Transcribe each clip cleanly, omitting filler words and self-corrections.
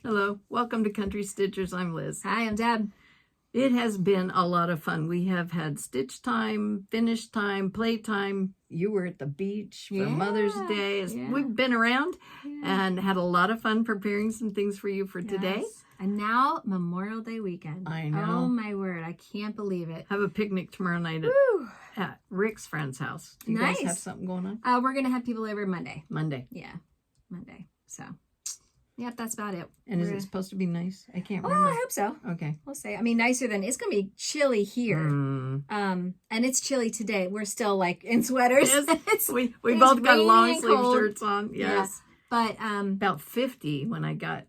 Hello, welcome to Country Stitchers. I'm Liz. Hi, I'm Deb. It has been a lot of fun. We have had stitch time, finish time, play time. You were at the beach for Mother's Day. We've been around and had a lot of fun preparing some things for you for today. And now Memorial Day weekend. I know. Oh my word, I can't believe it. Have a picnic tomorrow night at Rick's friend's house. Do you guys have something going on? We're going to have people over Monday. Monday. Yeah, Monday. So, yep, that's about it. And is it supposed to be nice? I can't remember. Oh, I hope so. Okay. We'll say. I mean, nicer than, it's going to be chilly here. And it's chilly today. We're still like in sweaters. Yes. we both got long sleeve shirts on. Yes. Yeah. But about 50 when I got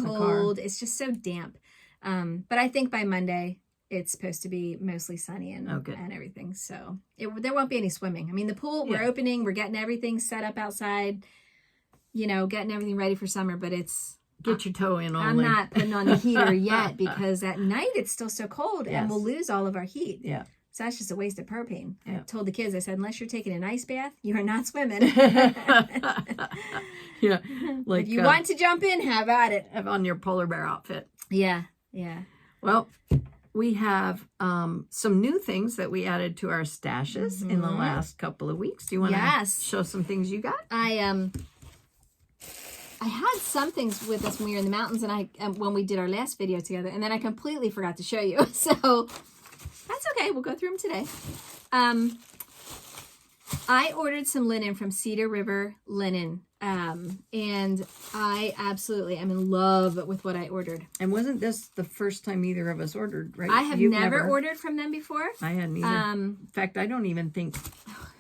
cold. It's just so damp. But I think by Monday it's supposed to be mostly sunny and everything. So there won't be any swimming. I mean, the pool, we're opening, we're getting everything set up outside, you know, getting everything ready for summer, but it's... Get your toe in only. I'm not putting on the heater yet because at night it's still so cold and we'll lose all of our heat. Yeah. So that's just a waste of propane. Yeah. I told the kids, I said, unless you're taking an ice bath, you are not swimming. Yeah. Like if you want to jump in, have at it. Have on your polar bear outfit. Yeah. Yeah. Well, we have some new things that we added to our stashes in the last couple of weeks. Do you want to show some things you got? I had some things with us when we were in the mountains and when we did our last video together, and then I completely forgot to show you. So that's okay. We'll go through them today. I ordered some linen from Cedar River Linen, and I absolutely am in love with what I ordered. And wasn't this the first time either of us ordered, right? I have never ordered from them before. I hadn't either. In fact, I don't even think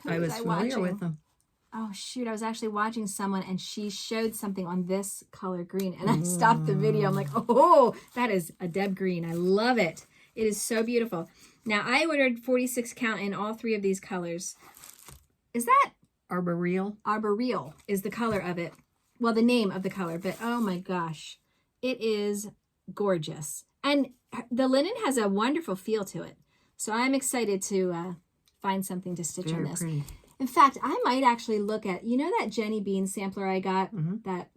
I was familiar with them. Oh, shoot. I was actually watching someone, and she showed something on this color green, and I stopped the video. I'm like, oh, that is a Deb green. I love it. It is so beautiful. Now, I ordered 46 count in all three of these colors. Is that? Arboreal? Arboreal is the color of it. Well, the name of the color, but oh my gosh. It is gorgeous. And the linen has a wonderful feel to it. So I'm excited to find something to stitch on this. Pretty. In fact, I might actually look at, you know that Jenny Bean sampler I got? That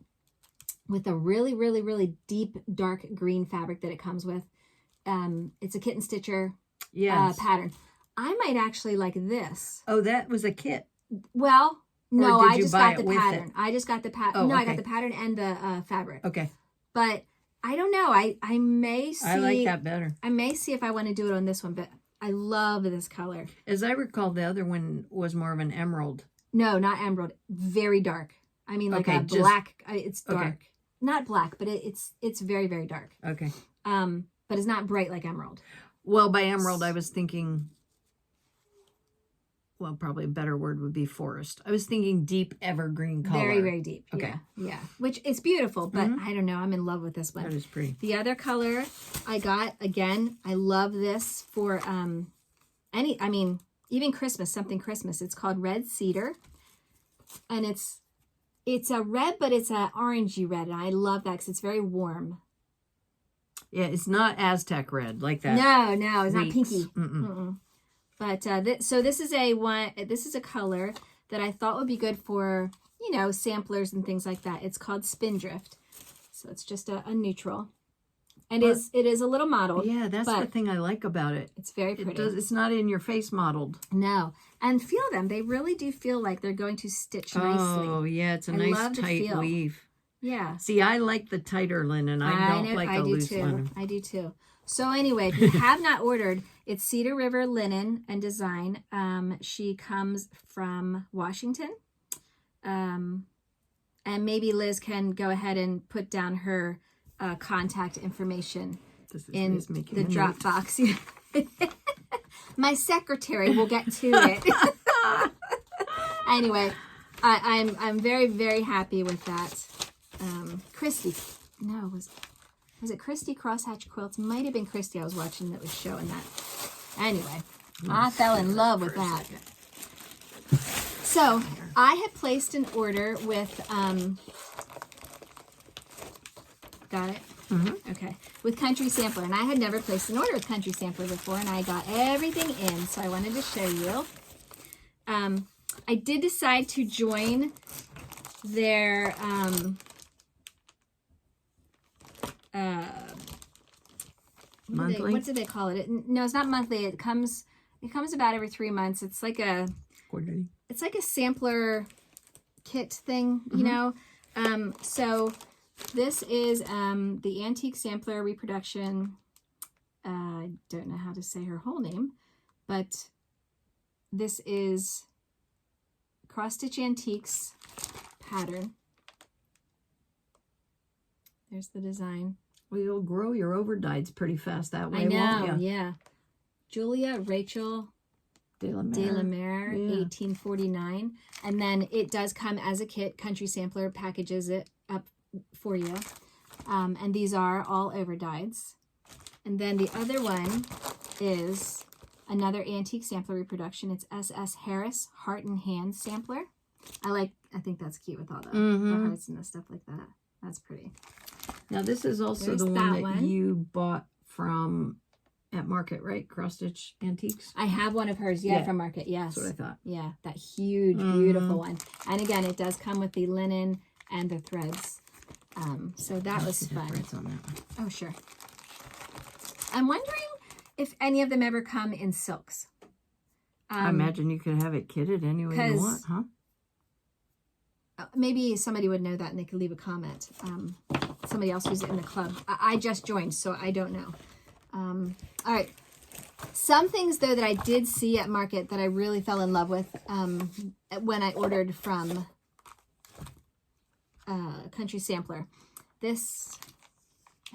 with a really, really, really deep, dark green fabric that it comes with. It's a kitten stitcher pattern. I might actually like this. Oh, that was a kit. Well, no, I just got the pattern. It? I just got the pattern. No, I got the pattern and the fabric. Okay. But I don't know. I may see. I like that better. I may see if I want to do it on this one, but I love this color. As I recall, the other one was more of an emerald. No, not emerald. Very dark. I mean, like a black. It's dark. Okay. Not black, but it's very, very dark. Okay. But it's not bright like emerald. Well, by emerald, I was thinking, well, probably a better word would be forest. I was thinking deep evergreen color. Very, very deep. Okay. Yeah. Which is beautiful, but I don't know. I'm in love with this one. That is pretty. The other color I got, again, I love this for even Christmas, something Christmas. It's called Red Cedar. And it's a red, but it's an orangey red. And I love that because it's very warm. Yeah, it's not Aztec red like that. No, it's not pinky. But so this is a color that I thought would be good for, you know, samplers and things like that. It's called Spindrift. So it's just a neutral. And it is a little mottled. Yeah, that's the thing I like about it. It's very pretty. It's not in your face mottled. No. And feel them. They really do feel like they're going to stitch nicely. Oh, yeah, it's a nice tight weave. Yeah. See, I like the tighter linen. I don't like the loose linen. I do too. So anyway, if you have not ordered, it's Cedar River Linen and Design. She comes from Washington. And maybe Liz can go ahead and put down her contact information in the drop box. My secretary will get to it. Anyway, I'm very, very happy with that. Christy, no, was it Christy Crosshatch Quilts? Might have been Christy I was watching that was showing that. Anyway, I fell in love with that. So I had placed an order with, got it? Okay. With Country Sampler. And I had never placed an order with Country Sampler before, and I got everything in. So I wanted to show you. I did decide to join their Monthly? What do they call it? No, it's not monthly. It comes about every 3 months. It's like a quarterly. It's like a sampler kit thing, you know. So this is the Antique Sampler Reproduction. I don't know how to say her whole name, but this is Cross Stitch Antiques pattern. There's the design. Well, you'll grow your overdyes pretty fast that way, I know, won't you? yeah. Julia Rachel De La Mare, 1849. And then it does come as a kit. Country Sampler packages it up for you. And these are all overdyes. And then the other one is another Antique Sampler reproduction. It's SS Harris Heart and Hand Sampler. I think that's cute with all the hearts and the stuff like that. That's pretty. Now this is also the one that you bought from at Market, right? Cross Stitch Antiques. I have one of hers, from Market. Yes, that's what I thought. Yeah, that huge, beautiful one. And again, it does come with the linen and the threads. So that was fun. Threads on that one. Oh, sure. I'm wondering if any of them ever come in silks. I imagine you could have it kitted any way you want, huh? Maybe somebody would know that and they could leave a comment. Somebody else who's in the club. I just joined, so I don't know. All right. Some things, though, that I did see at Market that I really fell in love with when I ordered from Country Sampler. I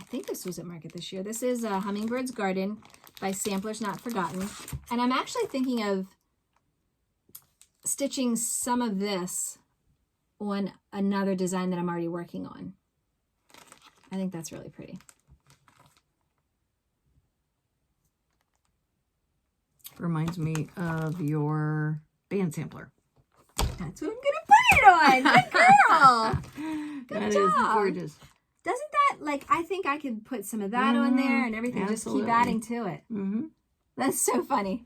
think this was at Market this year. This is Hummingbird's Garden by Samplers Not Forgotten. And I'm actually thinking of stitching some of this on another design that I'm already working on. I think that's really pretty. Reminds me of your band sampler. That's what I'm gonna put it on. Good girl. Good That job. is gorgeous. Doesn't that, I think I could put some of that on there and everything. Absolutely. Just keep adding to it. That's so funny.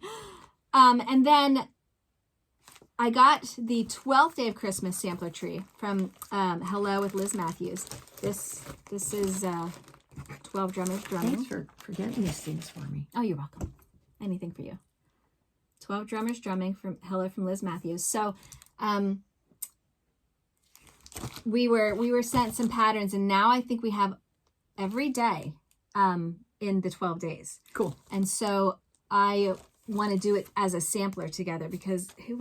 And then I got the 12th Day of Christmas sampler tree from Hello with Liz Matthews. This is 12 drummers drumming. Thanks for getting these things for me. Oh, you're welcome. Anything for you. 12 drummers drumming from Hello from Liz Matthews. So we were sent some patterns, and now I think we have every day in the 12 days. Cool. And so I want to do it as a sampler together because we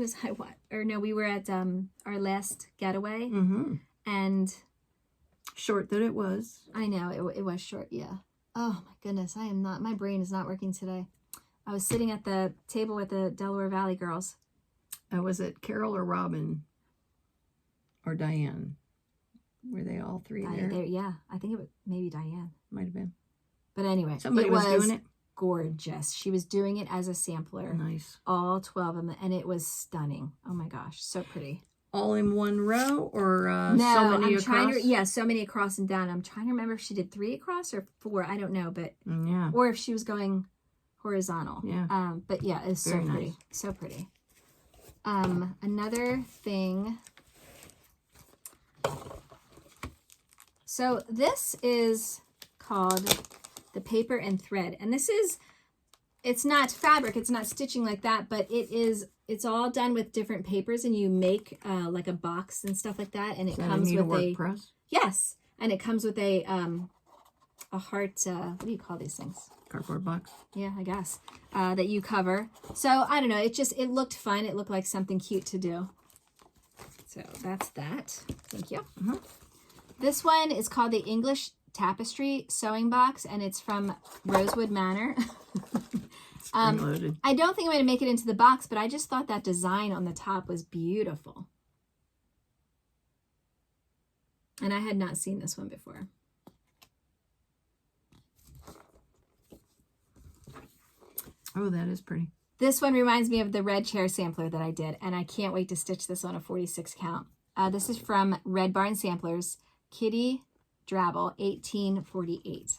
were at our last getaway, and short that it was. I know it was short. Yeah. Oh my goodness, my brain is not working today. I was sitting at the table with the Delaware Valley girls. Was it Carol or Robin or Diane? Were they all three there? Yeah, I think it was maybe Diane. Might have been. But anyway, somebody was doing it. Gorgeous. She was doing it as a sampler. Nice. All 12 of them, and it was stunning. Oh my gosh, so pretty. All in one row, or no, so many I'm trying across? to, so many across and down. I'm trying to remember if she did 3 across or 4. I don't know, but yeah, or if she was going horizontal. Yeah. But yeah, it's so pretty. Nice. So pretty. Another thing. So this is called the Paper and Thread, and it's not fabric, it's not stitching like that, but it's all done with different papers, and you make like a box and stuff like that, and it comes with a press. Yes, and it comes with a heart. What do you call these things? Cardboard box. Yeah, I guess that you cover. So I don't know. It looked fun. It looked like something cute to do. So that's that. Thank you. This one is called the English Tapestry Sewing Box, and it's from Rosewood Manor. I don't think I'm going to make it into the box, but I just thought that design on the top was beautiful. And I had not seen this one before. Oh, that is pretty. This one reminds me of the red chair sampler that I did, and I can't wait to stitch this on a 46 count. This is from Red Barn Samplers, Kitty Drabble, 1848.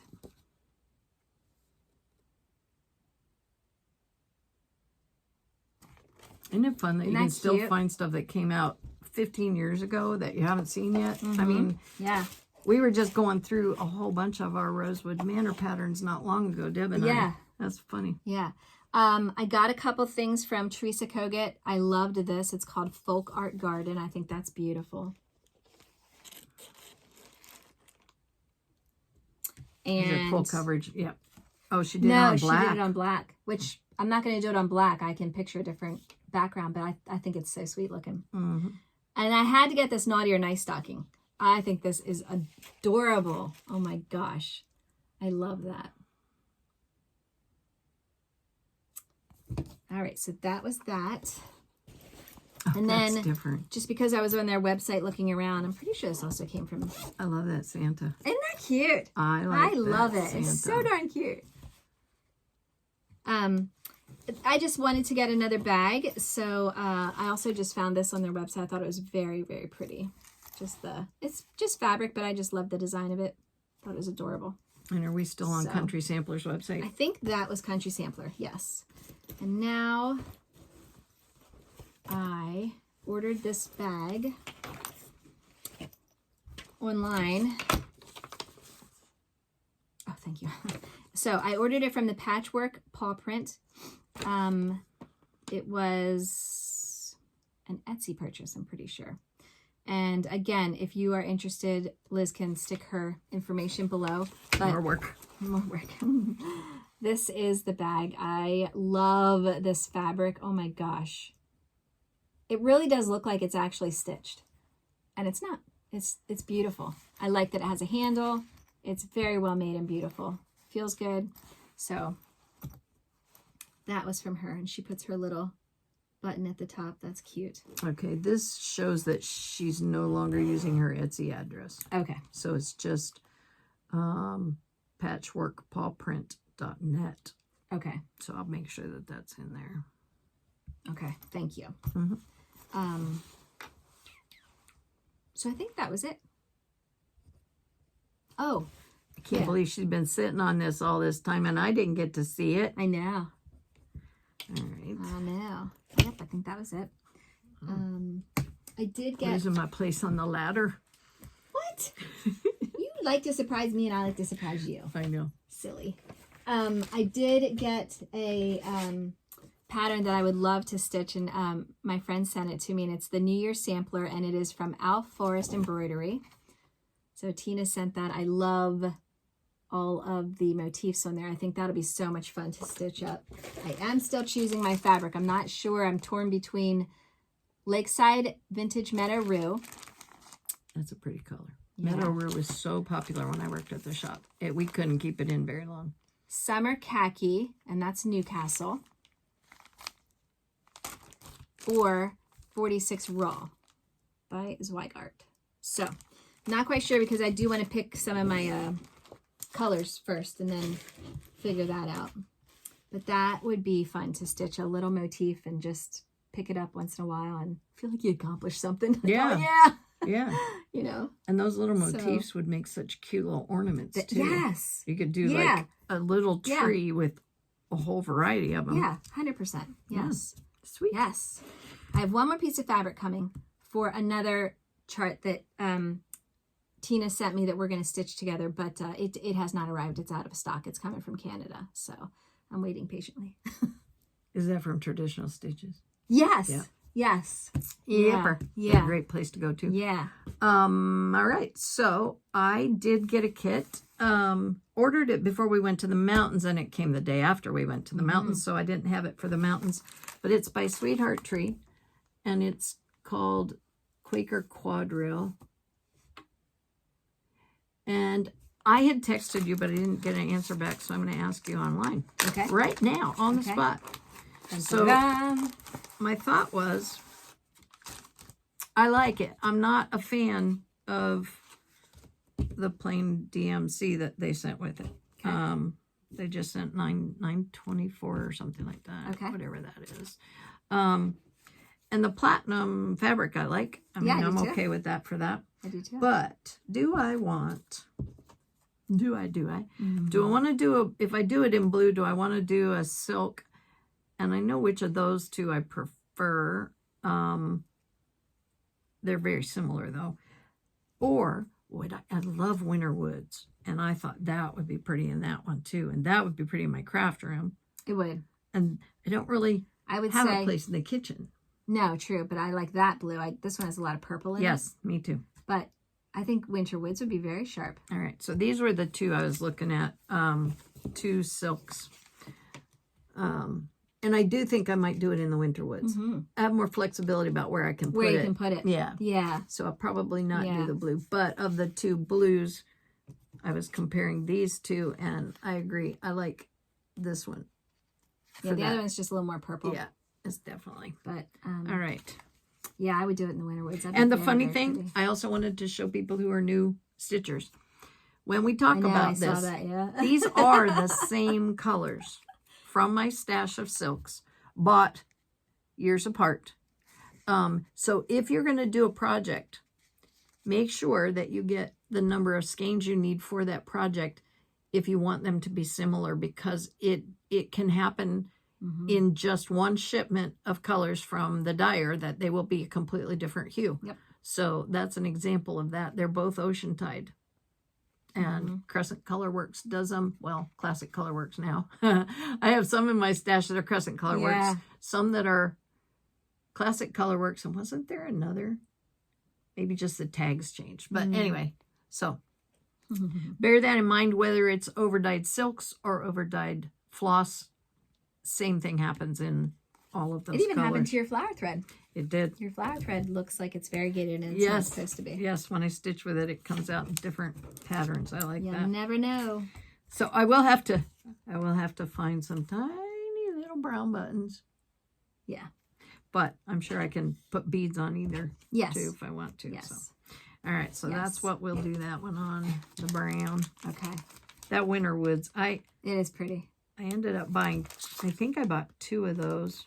Isn't it fun that you can still find stuff that came out 15 years ago that you haven't seen yet? I mean, yeah, We were just going through a whole bunch of our Rosewood Manor patterns not long ago, Deb and I. That's funny. Yeah. I got a couple things from Teresa Kogut. I loved this. It's called Folk Art Garden. I think that's beautiful. And is it full coverage? Yep. Oh, she did it on black. No, she did it on black, which I'm not going to do it on black. I can picture a different background, but I think it's so sweet looking. Mm-hmm. And I had to get this Naughty or Nice stocking. I think this is adorable. Oh my gosh. I love that. All right, so that was that. Oh, and then that's different. Just because I was on their website looking around, I'm pretty sure this also came from... I love that Santa. Isn't that cute? I love it. Santa. It's so darn cute. I just wanted to get another bag, so I also just found this on their website. I thought it was very, very pretty. It's just fabric, but I just love the design of it. Thought it was adorable. And are we still on Country Sampler's website? I think that was Country Sampler, yes. And now I ordered this bag online. Oh, thank you. So I ordered it from the Patchwork Pawprint. It was an Etsy purchase, I'm pretty sure. And again, if you are interested, Liz can stick her information below. But more work. More work. This is the bag. I love this fabric. Oh my gosh. It really does look like it's actually stitched. And it's not. It's beautiful. I like that it has a handle. It's very well made and beautiful. Feels good. So that was from her. And she puts her little button at the top. That's cute. Okay, this shows that she's no longer using her Etsy address. Okay. So it's just patchworkpawprint.net. Okay. So I'll make sure that that's in there. Okay, thank you. Mm-hmm. So I think that was it. Oh, I can't believe she's been sitting on this all this time and I didn't get to see it. I know. All right. I know. Yep, I think that was it. I did get... Losing my place on the ladder. What? You like to surprise me and I like to surprise you. I know. Silly. I did get a pattern that I would love to stitch, and my friend sent it to me, and it's the New Year sampler, and it is from Alf Forest Embroidery. So Tina sent that. I love all of the motifs on there. I think that'll be so much fun to stitch up. I am still choosing my fabric. I'm not sure. I'm torn between Lakeside Vintage Meadow Rue. That's a pretty color. Yeah. Meadow Rue was so popular when I worked at the shop. We couldn't keep it in very long. Summer Khaki, and that's Newcastle. Or 46 Raw by Zweigart. So, not quite sure because I do want to pick some of my colors first and then figure that out. But that would be fun to stitch a little motif and just pick it up once in a while and feel like you accomplished something. Yeah. Oh, yeah. Yeah. You know. And those little motifs would make such cute little ornaments too. Yes. You could do like a little tree with a whole variety of them. Yeah, 100%. Yes. Yeah. Sweet. Yes. I have one more piece of fabric coming for another chart that Tina sent me that we're going to stitch together, but it has not arrived. It's out of stock. It's coming from Canada, so I'm waiting patiently. Is that from Traditional Stitches? Yes. Yeah. Yes. Yipper. Yeah. Great place to go to. Yeah. All right. So I did get a kit. Ordered it before we went to the mountains, and it came the day after we went to the mountains, so I didn't have it for the mountains. But it's by Sweetheart Tree, and it's called Quaker Quadrille. And I had texted you, but I didn't get an answer back, so I'm going to ask you online. Okay. Right now, on the spot. So my thought was, I like it. I'm not a fan of the plain DMC that they sent with it. Okay. They just sent 924 or something like that. Okay. Whatever that is. And the platinum fabric I like. I mean, I'm okay with that for that. I do too. But do I want to do if I do it in blue, do I want to do a silk? And I know which of those two I prefer. They're very similar though. Or I love winter woods, and I thought that would be pretty in that one too, and that would be pretty in my craft room. It would. And I don't really have a place in the kitchen. No, true, but I like that blue. This one has a lot of purple in it. Yes, me too. But I think winter woods would be very sharp. All right, so these were the two I was looking at, 2 silks. And I do think I might do it in the winter woods. I have more flexibility about where I can put it. Where you can put it. Yeah. Yeah. So I'll probably not do the blue. But of the 2 blues, I was comparing these 2, and I agree. I like this one. Yeah, the other one's just a little more purple. Yeah, it's definitely. But, all right. Yeah, I would do it in the winter woods. And the funny thing, pretty. I also wanted to show people who are new stitchers. When we talk about this, these are the same colors from my stash of silks, bought years apart. So if you're going to do a project, make sure that you get the number of skeins you need for that project if you want them to be similar, because it can happen in just one shipment of colors from the dyer that they will be a completely different hue. Yep. So that's an example of that. They're both ocean tide. And Crescent Colorworks does them. Well, Classic Colorworks now. I have some in my stash that are Crescent Colorworks. Some that are Classic Colorworks. And wasn't there another? Maybe just the tags changed. But anyway, so bear that in mind, whether it's overdyed silks or overdyed floss. Same thing happens in all of those It even colors. happened to your flower thread. It did. Your flower thread looks like it's variegated and it's not supposed to be. Yes, when I stitch with it, it comes out in different patterns. I like that. You never know. So I will have to find some tiny little brown buttons. Yeah. But I'm sure I can put beads on either too if I want to. Yes. So. All right, so that's what we'll do that one on, the brown. Okay. That winter woods. It is pretty. I ended up buying, I think I bought 2 of those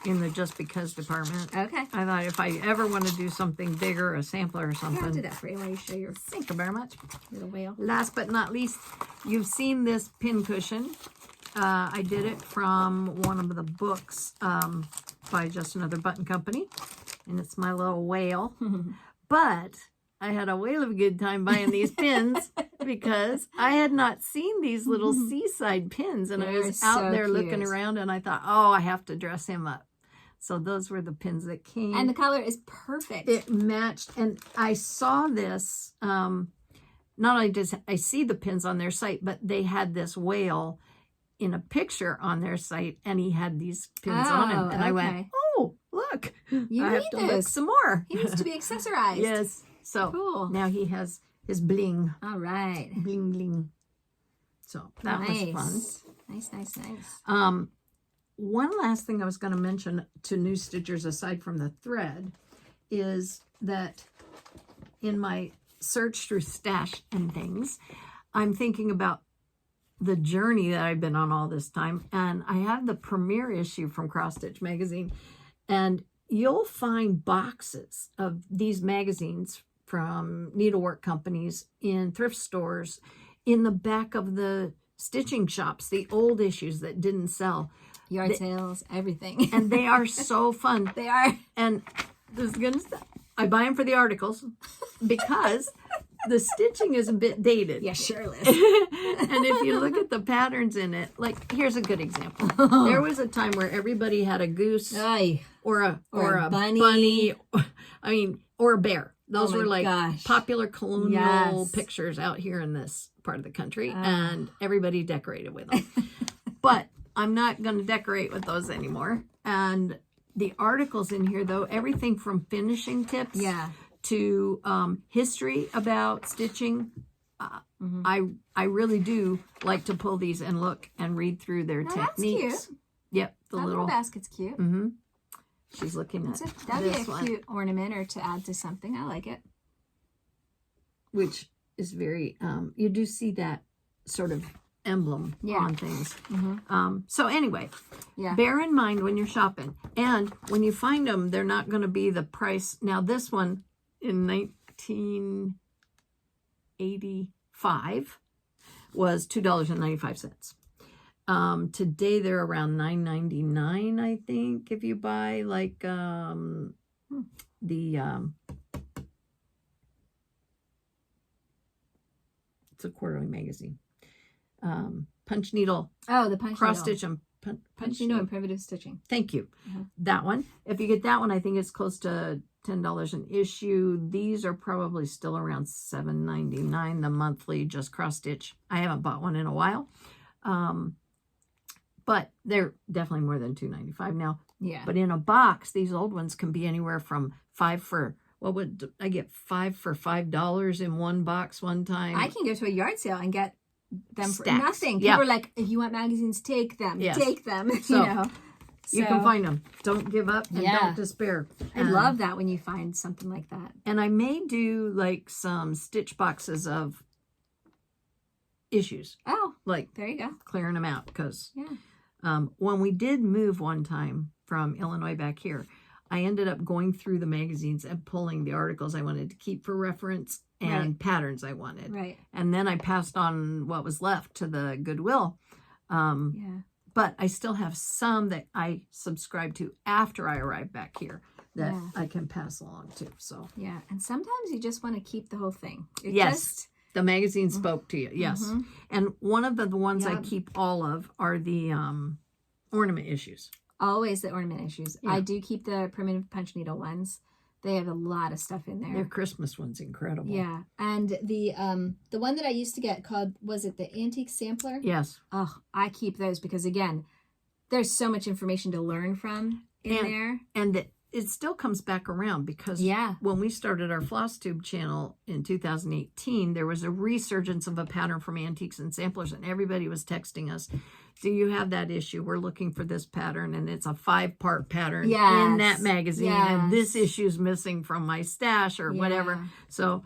in the Just Because department. Okay. I thought if I ever want to do something bigger, a sampler or something. I'll do that for you while you show your Thank you very much. little whale. Last but not least, you've seen this pin cushion. I did it from one of the books by Just Another Button Company. And it's my little whale. But I had a whale of a good time buying these pins because I had not seen these little seaside pins. And I was out there looking around and I thought, oh, I have to dress him up. So those were the pins that came. And the color is perfect. It matched. And I saw this, not only did I see the pins on their site, but they had this whale in a picture on their site and he had these pins on him. And I went, oh, look, I have to look some more. He needs to be accessorized. Yes. So cool. Now he has his bling. All right. Bling, bling. So that was fun. Nice. One last thing I was going to mention to new stitchers, aside from the thread, is that in my search through stash and things, I'm thinking about the journey that I've been on all this time. And I have the premiere issue from Cross Stitch Magazine. And you'll find boxes of these magazines from needlework companies in thrift stores in the back of the stitching shops, the old issues that didn't sell. Yard sales, everything. And they are so fun. They are. And this is gonna I buy them for the articles because the stitching is a bit dated. Yeah, sure, Liz. And if you look at the patterns in it, like here's a good example. There was a time where everybody had a goose or a bunny. I mean, or a bear. Those were like popular colonial pictures out here in this part of the country, and everybody decorated with them. But I'm not going to decorate with those anymore. And the articles in here, though, everything from finishing tips to history about stitching, I really do like to pull these and look and read through their techniques. That's cute. Yep, the little basket's cute. She's looking at that'd be a cute ornament or to add to something. I like it. Which is very, you do see that sort of emblem on things. So anyway, bear in mind when you're shopping. And when you find them, they're not going to be the price. Now this one in 1985 was $2.95. Today they're around $9.99, I think, if you buy like the It's a quarterly magazine. Punch needle. Oh, the punch cross needle. stitch and Punch needle and primitive stitching. Thank you. Uh-huh. That one. If you get that one, I think it's close to $10 an issue. These are probably still around $7.99 the monthly, just cross stitch. I haven't bought one in a while, but they're definitely more than $2.95 now. Yeah. But in a box, these old ones can be anywhere from 5 for, what would I get? 5 for $5 in one box one time. I can go to a yard sale and get them for Stacks. nothing. Yeah. People are like, if you want magazines, take them. Yes. Take them. So, you know. You can find them. Don't give up and don't despair. I love that when you find something like that. And I may do like some stitch boxes of issues. Oh, like there you go. Clearing them out because when we did move one time from Illinois back here, I ended up going through the magazines and pulling the articles I wanted to keep for reference and patterns I wanted. Right. And then I passed on what was left to the Goodwill. But I still have some that I subscribe to after I arrive back here that I can pass along to. So yeah, and sometimes you just want to keep the whole thing. The magazine spoke to you. Yes, and one of the ones I keep all of are the ornament issues. Always the ornament issues. I do keep the primitive punch needle ones. They have a lot of stuff in there. Their Christmas one's incredible. Yeah, and the one that I used to get called, was it the Antique Sampler? Yes. Oh, I keep those because again, there's so much information to learn from in there, and it still comes back around because when we started our floss tube channel in 2018, there was a resurgence of a pattern from Antiques and Samplers, and everybody was texting us, do you have that issue? We're looking for this pattern, and it's a 5-part pattern in that magazine, and this issue's missing from my stash or whatever. So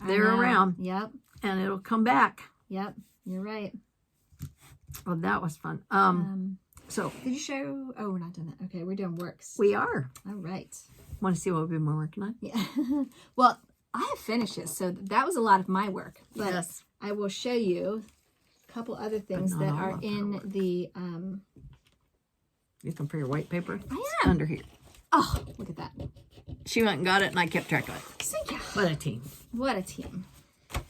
they're around. Yep. And it'll come back. Yep. You're right. Well, that was fun. So did you show? Oh, we're not doing that. Okay, we're doing works. We are. All right. Want to see what we've been working on? Yeah. Well, I have finishes, so that was a lot of my work. But I will show you a couple other things that are in the. Looking for your white paper? I am. It's under here. Oh, look at that. She went and got it, and I kept track of it. Thank you. What a team. What a team.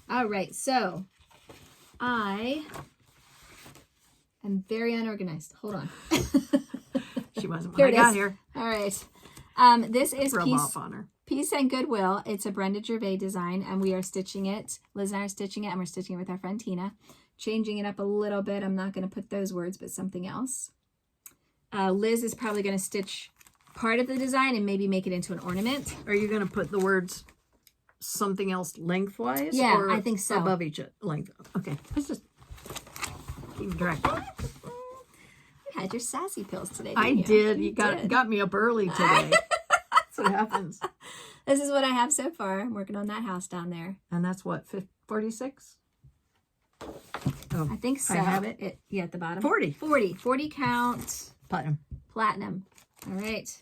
All right, so I am very unorganized. Hold on. She wasn't when I got here. All right. This is Peace and Goodwill. It's a Brenda Gervais design, and we are stitching it. Liz and I are stitching it, and we're stitching it with our friend Tina. Changing it up a little bit. I'm not going to put those words, but something else. Liz is probably going to stitch part of the design and maybe make it into an ornament. Are you going to put the words something else lengthwise? Yeah, or I think so. Above each length. Okay. Let's just keep track. You had your sassy pills today. I did. You got me up early today. That's what happens. This is what I have so far. I'm working on that house down there. And that's what, 46? Oh, I think so. I have it. Yeah, at the bottom. 40. 40 count. Platinum. All right.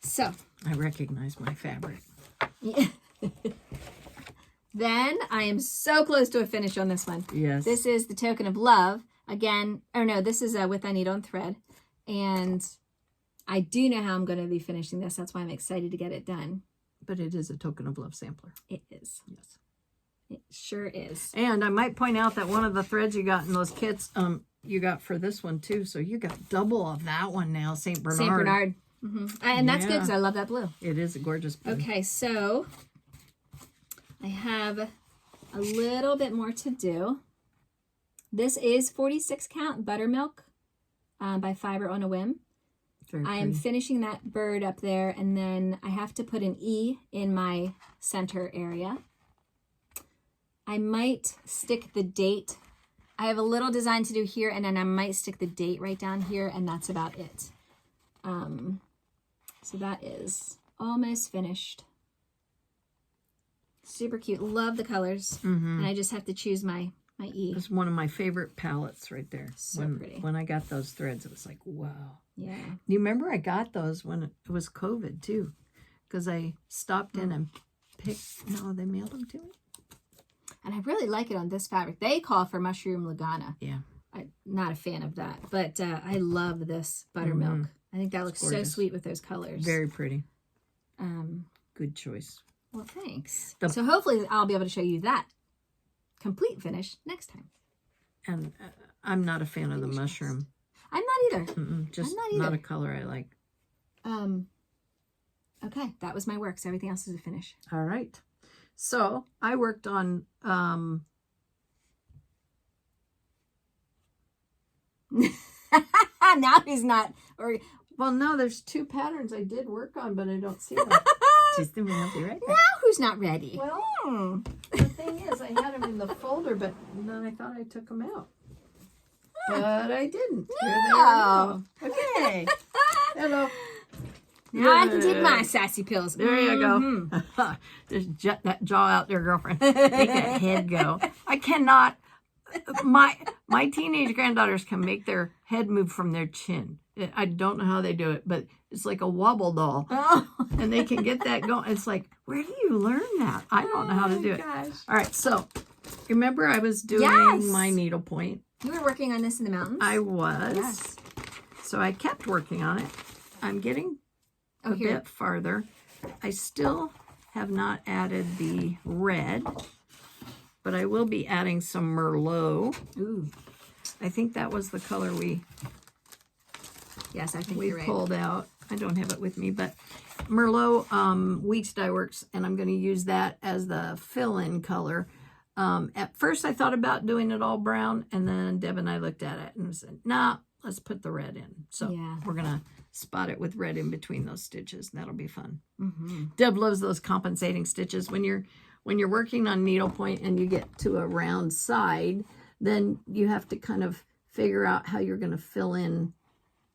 So. I recognize my fabric. Yeah. Then I am so close to a finish on this one. Yes. This is the Token of Love. Again, or no, this is with a needle and thread. And I do know how I'm going to be finishing this. That's why I'm excited to get it done. But it is a Token of Love sampler. It is. Yes. It sure is. And I might point out that one of the threads you got in those kits, you got for this one too. So you got double of that one now, St. Bernard. St. Bernard. And that's good because I love that blue. It is a gorgeous blue. Okay, so I have a little bit more to do. This is 46 count buttermilk by Fiber on a Whim. I am finishing that bird up there, and then I have to put an E in my center area. I might stick the date. I have a little design to do here, and then I might stick the date right down here, and that's about it. So that is almost finished. Super cute. Love the colors. And I just have to choose my E. It's one of my favorite palettes right there. So pretty. When I got those threads, it was like, wow. Yeah. You remember I got those when it was COVID too, because I stopped in and picked. No, they mailed them to me. And I really like it on this fabric. They call for mushroom lagana. Yeah. I'm not a fan of that, but I love this buttermilk. I think that looks so sweet with those colors. Very pretty. Good choice. Well, thanks. So hopefully I'll be able to show you that complete finish next time. And I'm not a fan of the mushroom. I'm not either. Just I'm not either. a color I like. Okay, that was my work. So everything else is a finish. All right. So I worked on now he's not. Or well, no, there's 2 patterns I did work on, but I don't see them. Just a minute, I'll be right back. Now who's not ready? Well, the thing is, I had them in the folder, but then I thought I took them out. But I didn't. No. Here they are now. Okay. Hello. Now I can take my sassy pills. There you go. Just jet that jaw out there, girlfriend. Make that head go. I cannot. My teenage granddaughters can make their head move from their chin. I don't know how they do it, but it's like a wobble doll. Oh. And they can get that going. It's like, where do you learn that? I don't know how to do it. Gosh. All right, so remember I was doing my needlepoint. You were working on this in the mountains? I was. Yes. So I kept working on it. I'm getting a bit farther. I still have not added the red, but I will be adding some Merlot. Ooh. I think that was the color we Yes, I think we you're right. pulled out. I don't have it with me, but Merlot Weeks Dye Works, and I'm going to use that as the fill-in color. At first, I thought about doing it all brown, and then Deb and I looked at it and said, nah, let's put the red in. So we're going to spot it with red in between those stitches. That'll be fun. Deb loves those compensating stitches. When you're working on needlepoint and you get to a round side, then you have to kind of figure out how you're going to fill in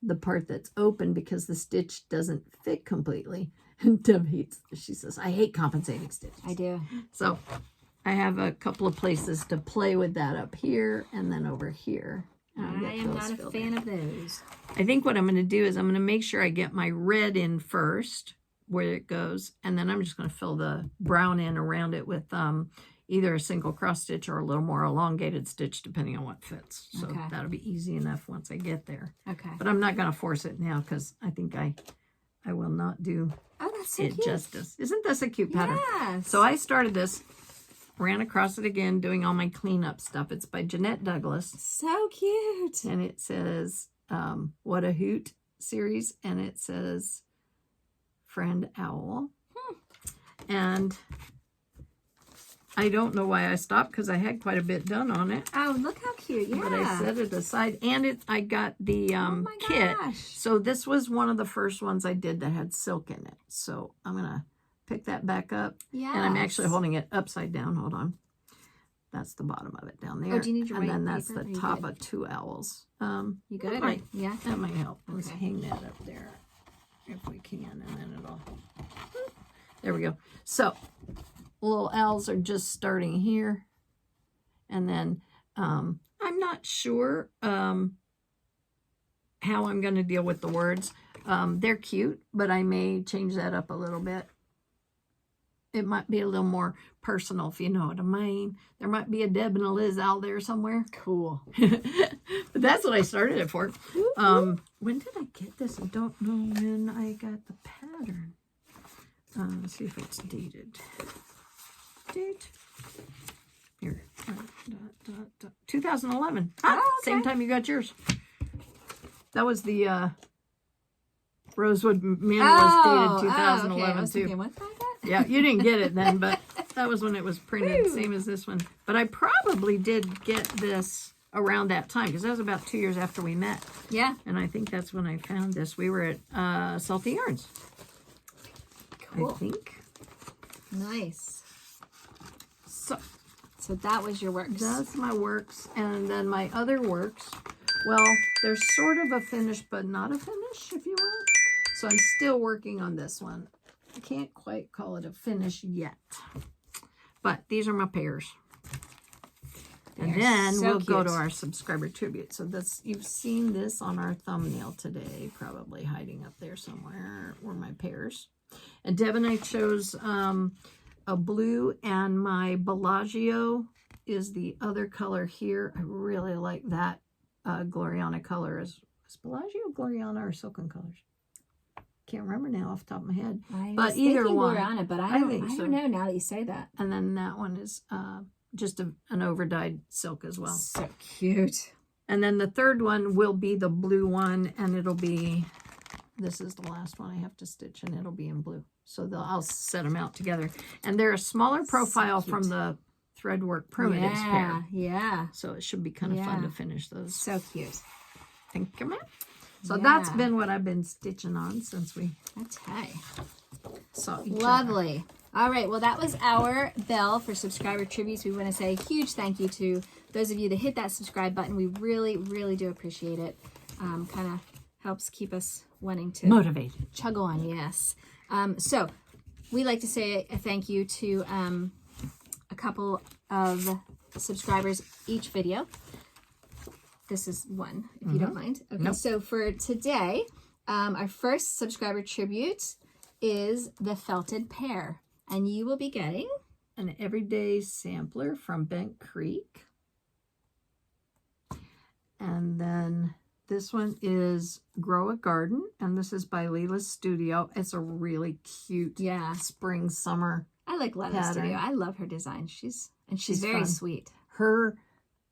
the part that's open because the stitch doesn't fit completely. And Deb hates, she says, I hate compensating stitches. I do. So I have a couple of places to play with that up here and then over here. I am not a fan of those. I think what I'm going to do is I'm going to make sure I get my red in first where it goes, and then I'm just going to fill the brown in around it with either a single cross stitch or a little more elongated stitch depending on what fits. So that'll be easy enough once I get there. Okay. But I'm not going to force it now because I think I will not do it justice. Isn't this a cute pattern? Yes. So I started this, ran across it again, doing all my cleanup stuff. It's by Jeanette Douglas. So cute. And it says, What a Hoot series. And it says, Friend Owl. And I don't know why I stopped because I had quite a bit done on it. Oh, look how cute. Yeah. But I set it aside. And I got the kit. So this was one of the first ones I did that had silk in it. So I'm going to pick that back up. Yeah. And I'm actually holding it upside down. Hold on. That's the bottom of it down there. Oh, do you need your and white then that's paper? the top of 2 owls. You good? Might, Yeah. That might help. Let's hang that up there if we can, and then it'll. There we go. So little owls are just starting here, and then I'm not sure how I'm going to deal with the words. They're cute, but I may change that up a little bit. It might be a little more personal, if you know what I mean. There might be a Deb and a Liz out there somewhere. Cool. But that's what I started it for. When did I get this? I don't know when I got the pattern. Let's see if it's dated. Date. Here. 2011. Same time you got yours. That was the Rosewood Min was dated 2011 too. What's that? Yeah, you didn't get it then, but that was when it was printed, same as this one. But I probably did get this around that time because that was about 2 years after we met. Yeah. And I think that's when I found this. We were at Salty Yarns. Cool. I think. Nice. So that was your works. That's my works. And then my other works, well, they're sort of a finish, but not a finish, if you will. So I'm still working on this one. I can't quite call it a finish yet. But these are my pairs. And then we'll go to our subscriber tribute. So this, you've seen this on our thumbnail today, probably hiding up there somewhere were my pairs. And Deb and I chose a blue, and my Bellagio is the other color here. I really like that Gloriana color. Is Bellagio Gloriana or Silken Colors? Can't remember now off the top of my head. But either one. Gloriana, but I don't know now that you say that. And then that one is just an overdyed silk as well. So cute. And then the third one will be the blue one, and it'll be, this is the last one I have to stitch, and it'll be in blue. So I'll set them out together. And they're a smaller profile from the Threadwork Primitives pair. Yeah. So it should be kind of fun to finish those. So cute. Thank you, ma'am. So that's been what I've been stitching on since we saw each other. Lovely. All right. Well, that was our bell for subscriber tributes. We want to say a huge thank you to those of you that hit that subscribe button. We really, really do appreciate it. Kind of helps keep us wanting to motivated. Chug on. Yes. So we like to say a thank you to a couple of subscribers each video. This is one, if you don't mind. Okay, so for today, our first subscriber tribute is the Felted Pear. And you will be getting an everyday sampler from Bent Creek. And then this one is Grow a Garden. And this is by Leela's Studio. It's a really cute spring, summer I like Leela's Studio. I love her design. She's very sweet. Her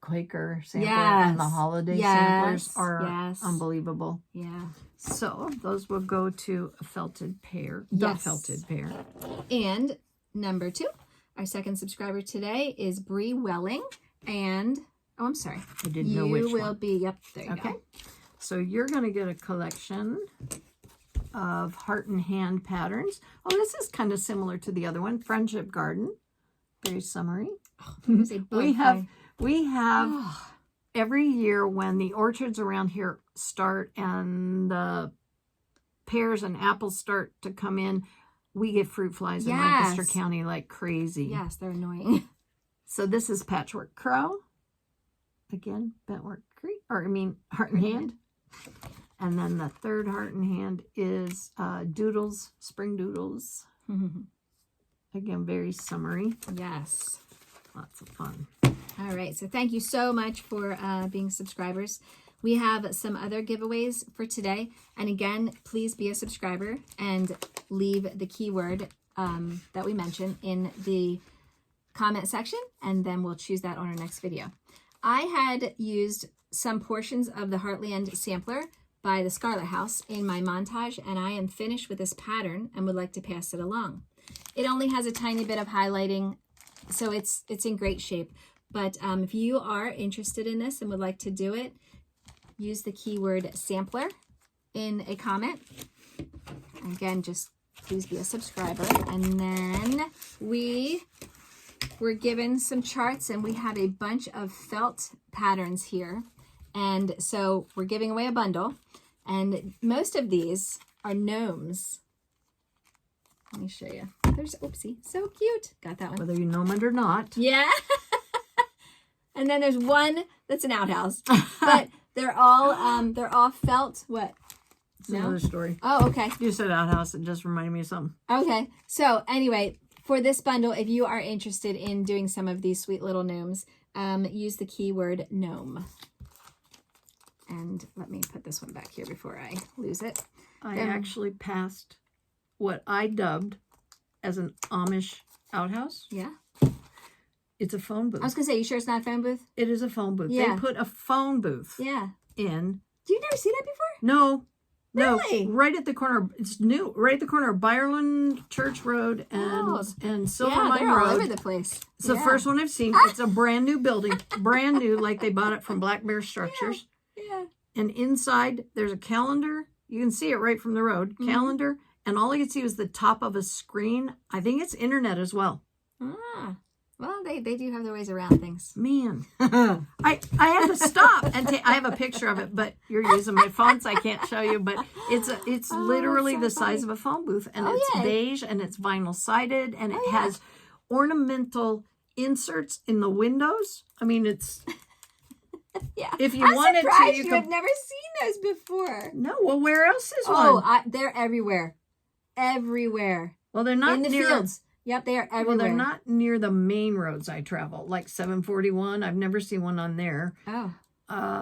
Quaker sampler and the holiday samplers are unbelievable. Yeah. So those will go to a Felted Pear, the Felted Pear. And number 2, our second subscriber today is Bree Welling. And, oh, I'm sorry. I didn't know which one. You will be, there you go. So you're going to get a collection of heart and hand patterns. Oh, this is kind of similar to the other one, Friendship Garden. Very summery. We have every year when the orchards around here start and the pears and apples start to come in, we get fruit flies in Lancaster County like crazy. Yes, they're annoying. So this is Patchwork Crow. Again, Bentwork Creek, Heart and Hand. And then the third Heart and Hand is Doodles, Spring Doodles. Again, very summery. Yes. Lots of fun. All right. So thank you so much for being subscribers. We have some other giveaways for today. And again, please be a subscriber and leave the keyword that we mentioned in the comment section. And then we'll choose that on our next video. I had used some portions of the Heartland sampler by the Scarlet House in my montage. And I am finished with this pattern and would like to pass it along. It only has a tiny bit of highlighting, so it's in great shape. But if you are interested in this and would like to do it, use the keyword sampler in a comment. Again, just please be a subscriber. And then we were given some charts and we have a bunch of felt patterns here. And so we're giving away a bundle. And most of these are gnomes. Let me show you. There's, oopsie, so cute. Got that one. Whether you gnome it or not. Yeah. And then there's one that's an outhouse. But they're all felt. What? It's another story. Oh, okay. You said outhouse. It just reminded me of something. Okay. So anyway, for this bundle, if you are interested in doing some of these sweet little gnomes, use the keyword gnome. And let me put this one back here before I lose it. I actually passed what I dubbed as an Amish outhouse. Yeah. It's a phone booth. I was going to say, you sure it's not a phone booth? It is a phone booth. Yeah. They put a phone booth in. Do you never see that before? No. Really? No. Right at the corner. It's new. Right at the corner of Byerland Church Road and Silver Mine Road. All over the place. It's the first one I've seen. It's a brand new building. Brand new, like they bought it from Black Bear Structures. Yeah. And inside, there's a calendar. You can see it right from the road. Calendar. And all I could see was the top of a screen. I think it's internet as well. Ah. Well, they do have their ways around things. Man. I had to stop and I have a picture of it, but you're using my phone, so I can't show you. But it's literally the size of a phone booth. And it's beige and it's vinyl sided and it has ornamental inserts in the windows. I mean, it's... Yeah. If you wanted to, you have never seen those before. No. Well, where else is one? Oh, they're everywhere. Everywhere. Well, they're not in the fields. Yep, they are everywhere. Well, they're not near the main roads I travel, like 741. I've never seen one on there. Oh.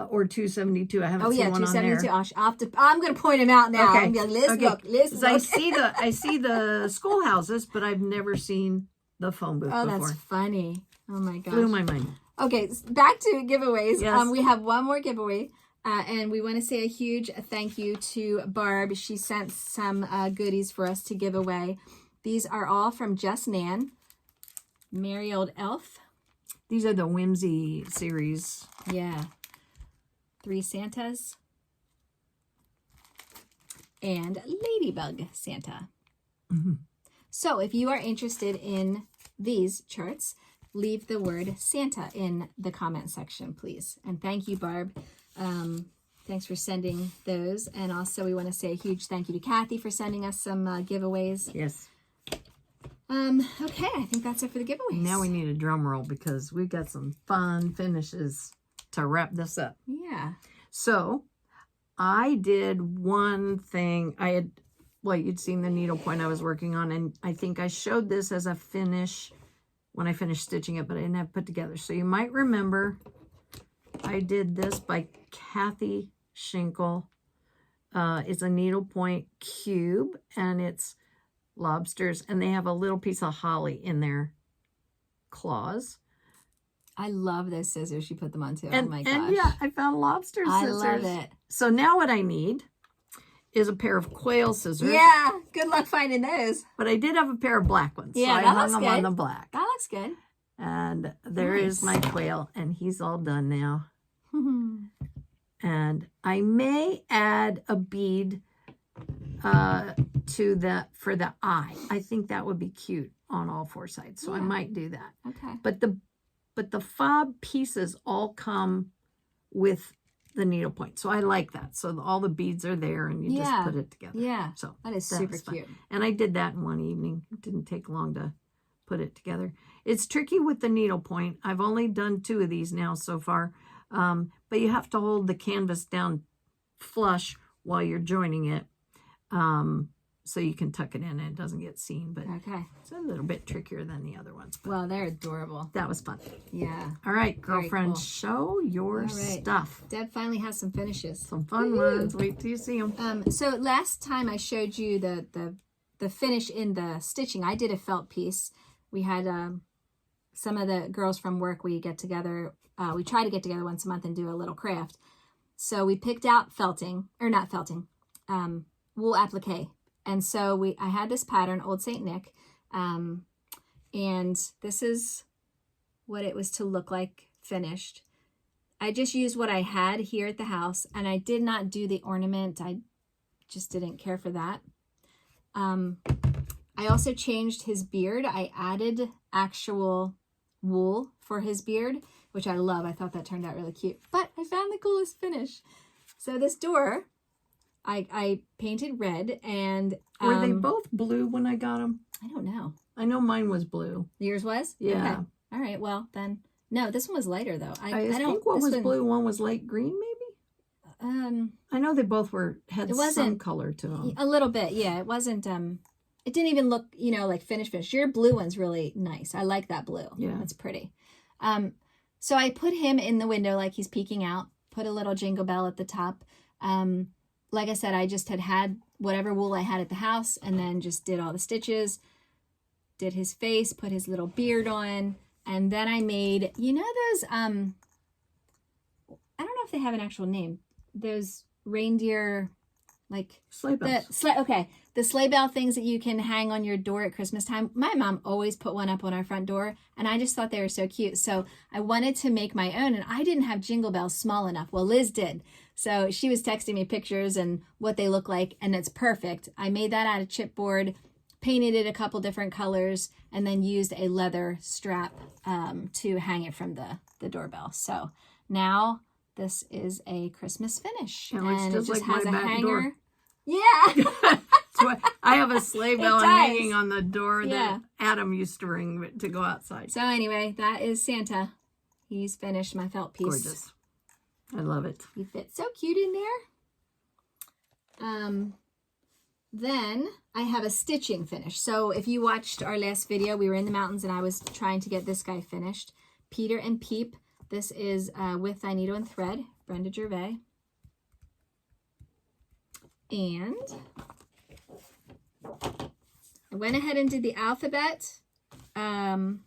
Or 272. I haven't seen one on there. 272. I'm going to point them out now. Okay. I'm going to look. I see the schoolhouses, but I've never seen the phone booth before. Oh, that's funny. Oh my gosh. Blew my mind. Okay, back to giveaways. Yes. We have one more giveaway. And we want to say a huge thank you to Barb. She sent some goodies for us to give away. These are all from Just Nan. Merry Old Elf. These are the Whimsy series. Yeah. 3 Santas. And Ladybug Santa. Mm-hmm. So if you are interested in these charts, leave the word Santa in the comment section, please. And thank you, Barb. Thanks for sending those. And also we want to say a huge thank you to Kathy for sending us some giveaways. Yes. Okay, I think that's it for the giveaways. Now we need a drum roll because we've got some fun finishes to wrap this up. Yeah. So I did one thing. I had, well, you'd seen the needlepoint I was working on, and I think I showed this as a finish when I finished stitching it, but I didn't have it put together. So you might remember I did this by Kathy Schinkel. It's a needlepoint cube, and it's lobsters, and they have a little piece of holly in their claws. I love those scissors. You put them on too. And, oh my gosh. And yeah, I found lobster scissors. I love it. So now what I need is a pair of quail scissors. Yeah, good luck finding those. But I did have a pair of black ones. Yeah, so I that hung looks them good. on the black. That looks good. And there is my quail, and he's all done now. And I may add a bead to the for the eye. I think that would be cute on all 4 sides. So I might do that. Okay. But the fob pieces all come with the needlepoint. So I like that. So all the beads are there and you just put it together. Yeah. So that is super cute. And I did that in one evening. It didn't take long to put it together. It's tricky with the needlepoint. I've only done 2 of these now so far. But you have to hold the canvas down flush while you're joining it. So you can tuck it in and it doesn't get seen. But okay, it's a little bit trickier than the other ones. Well, they're adorable. That was fun. Yeah. All right, girlfriend, cool. Show your stuff. Deb finally has some finishes. Some fun ones. Wait till you see them. So last time I showed you the finish in the stitching. I did a felt piece. We had some of the girls from work. We get together. We try to get together once a month and do a little craft. So we picked out wool applique. And so I had this pattern, Old St. Nick, and this is what it was to look like finished. I just used what I had here at the house, and I did not do the ornament. I just didn't care for that. I also changed his beard. I added actual wool for his beard, which I love. I thought that turned out really cute. But I found the coolest finish. So this door, I painted red, and were they both blue when I got them? I don't know. I know mine was blue. Yours was? Yeah. Okay. All right. Well, then no. This one was lighter though. I think one was blue, one was light green, maybe. I know they both had some color to them. A little bit, yeah. It wasn't. It didn't even look, like finished. Your blue one's really nice. I like that blue. Yeah, it's pretty. So I put him in the window like he's peeking out. Put a little jingle bell at the top. Like I said, I just had whatever wool I had at the house and then just did all the stitches, did his face, put his little beard on, and then I made, those, I don't know if they have an actual name, those reindeer, like sleigh bells. The sleigh bell things that you can hang on your door at Christmas time. My mom always put one up on our front door, and I just thought they were so cute. So I wanted to make my own, and I didn't have jingle bells small enough. Well, Liz did. So she was texting me pictures and what they look like, and it's perfect. I made that out of chipboard, painted it a couple different colors, and then used a leather strap to hang it from the doorbell. So now this is a Christmas finish. It looks just just like has my a back hanger. door. Yeah. So I have a sleigh bell hanging on the door that Adam used to ring to go outside. So anyway, that is Santa. He's finished my felt piece. Gorgeous. I love it. He fits so cute in there. Then I have a stitching finish. So if you watched our last video, we were in the mountains and I was trying to get this guy finished. Peter and Peep. This is with Thy Needle and Thread, Brenda Gervais. And I went ahead and did the alphabet. And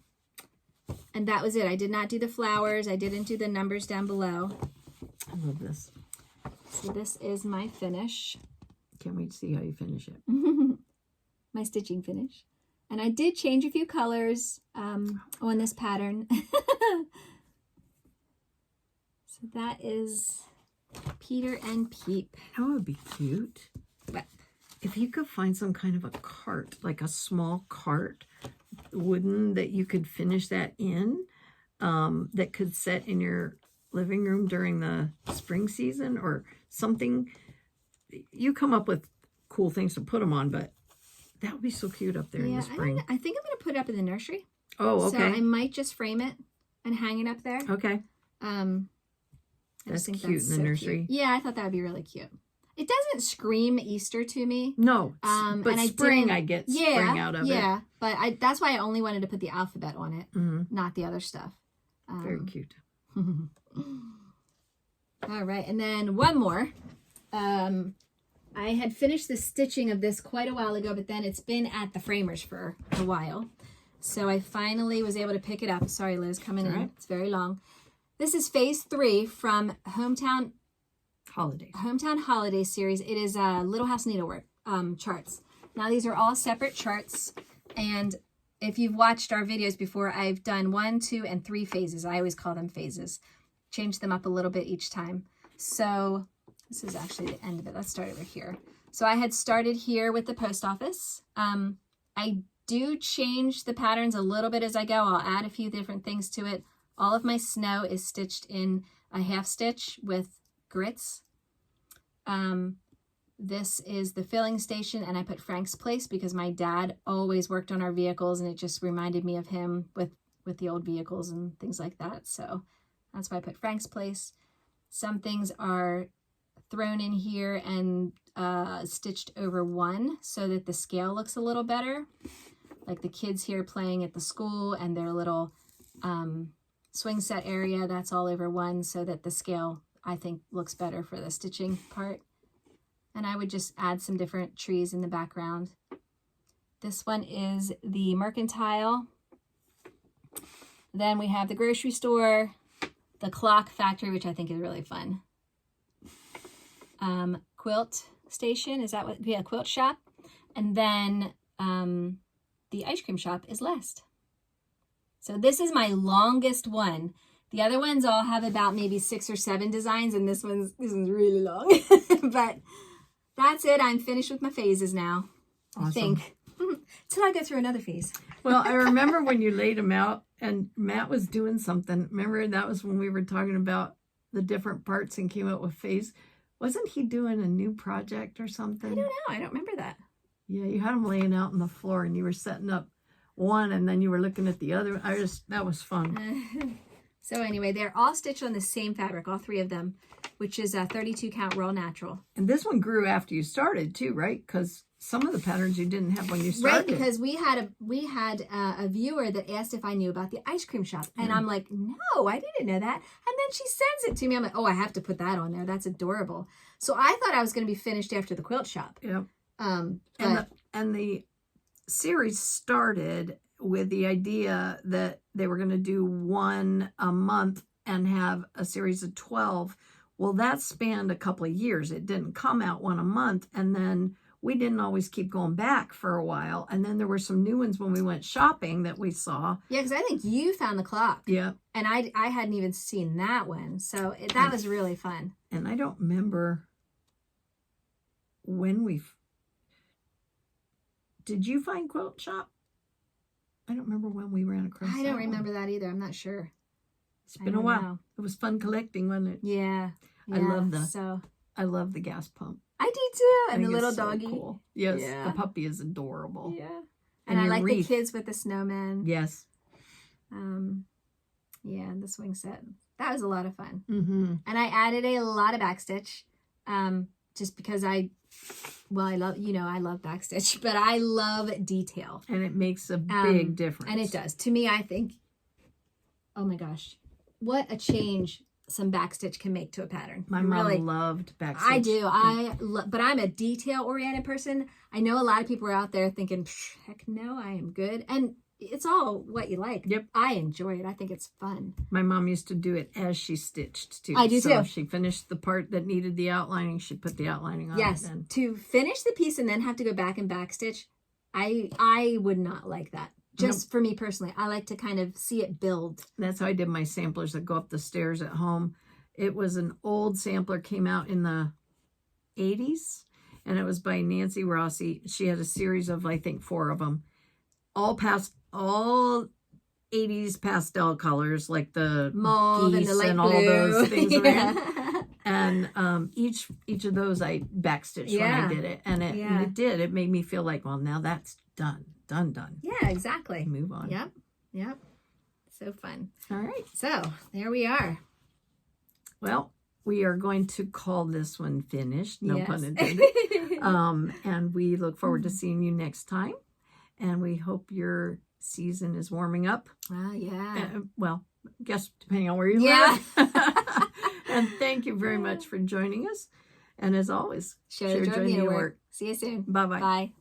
And that was it. I did not do the flowers. I didn't do the numbers down below. I love this. So this is my finish. Can't wait to see how you finish it. My stitching finish. And I did change a few colors on this pattern. So that is Peter and Peep. That would be cute. What? If you could find some kind of a cart, like a small cart, wooden, that you could finish that in, that could set in your living room during the spring season or something. You come up with cool things to put them on, but that would be so cute up there in the spring. I think I'm going to put it up in the nursery. Oh, okay. So I might just frame it and hang it up there. Okay. That's cute in the nursery. Cute. Yeah, I thought that would be really cute. It doesn't scream Easter to me. No, but and spring I get spring out of it. Yeah, but that's why I only wanted to put the alphabet on it, not the other stuff. Very cute. All right, and then one more. I had finished the stitching of this quite a while ago, but then it's been at the framers for a while. So I finally was able to pick it up. Sorry, Liz, coming in. Right. It's very long. This is phase 3 from Hometown Holiday series. It is Little House Needlework charts. Now these are all separate charts, and if you've watched our videos before, I've done 1, 2, and 3 phases. I always call them phases. Change them up a little bit each time. So this is actually the end of it. Let's start over here. So I had started here with the post office. I do change the patterns a little bit as I go. I'll add a few different things to it. All of my snow is stitched in a half stitch with grits. This is the filling station, and I put Frank's Place because my dad always worked on our vehicles, and it just reminded me of him with the old vehicles and things like that. So that's why I put Frank's Place. Some things are thrown in here and stitched over one so that the scale looks a little better. Like the kids here playing at the school and their little swing set area, that's all over one so that the scale, I think, looks better for the stitching part. And I would just add some different trees in the background. This one is the Mercantile. Then we have the grocery store, the clock factory, which I think is really fun. Quilt station, is that what? Yeah, quilt shop. And then the ice cream shop is last. So this is my longest one. The other ones all have about maybe 6 or 7 designs, and this one's really long. But that's it. I'm finished with my phases now. Awesome. I think. Till I go through another phase. Well, I remember when you laid them out and Matt was doing something. Remember that was when we were talking about the different parts and came up with phase. Wasn't he doing a new project or something? I don't know. I don't remember that. Yeah, you had them laying out on the floor and you were setting up one and then you were looking at the other. That was fun. So anyway, they're all stitched on the same fabric, all 3 of them, which is a 32 count raw natural. And this one grew after you started too, right? Because some of the patterns you didn't have when you started. Right, because we had a viewer that asked if I knew about the ice cream shop. And I'm like, no, I didn't know that. And then she sends it to me. I'm like, oh, I have to put that on there. That's adorable. So I thought I was going to be finished after the quilt shop. Yeah. And the series started with the idea that they were going to do 1 a month and have a series of 12. Well, that spanned a couple of years. It didn't come out 1 a month. And then we didn't always keep going back for a while. And then there were some new ones when we went shopping that we saw. Yeah, because I think you found the clock. Yeah. And I hadn't even seen that one. So that was really fun. And I don't remember when did you find Quilt Shop? I don't remember when we ran across I don't remember that either. I'm not sure. It's been a while. Know. It was fun collecting, wasn't it? Yeah. I love the gas pump. I do too. And the little doggy. So cool. Yes, yeah. The puppy is adorable. Yeah. And I like the kids with the snowman. Yes. Yeah, and the swing set. That was a lot of fun. Mm-hmm. And I added a lot of backstitch. Just because I love backstitch, but I love detail. And it makes a big difference. And it does. To me, I think, oh my gosh, what a change some backstitch can make to a pattern. My mom loved backstitch. I do. But I'm a detail-oriented person. I know a lot of people are out there thinking, heck no, I am good. And it's all what you like. Yep. I enjoy it. I think it's fun. My mom used to do it as she stitched too. I do so too. If she finished the part that needed the outlining, she'd put the outlining on. Yes. It then. To finish the piece and then have to go back and backstitch, I would not like that. Just for me personally, I like to kind of see it build. That's how I did my samplers that go up the stairs at home. It was an old sampler, came out in the 80s, and it was by Nancy Rossi. She had a series of, I think, 4 of them. All 80s pastel colors, like the mauve geese and the light and blue. all those things Yeah. around. And each of those I backstitched when I did it. And it did. It made me feel like, well, now that's done. Yeah, exactly. Move on. Yep. So fun. All right. So there we are. Well, we are going to call this one finished. No pun intended. And we look forward to seeing you next time. And we hope your season is warming up. Yeah. Well, I guess depending on where you live. And thank you very much for joining us. And as always, Share the joy of needlework. See you soon. Bye-bye. Bye.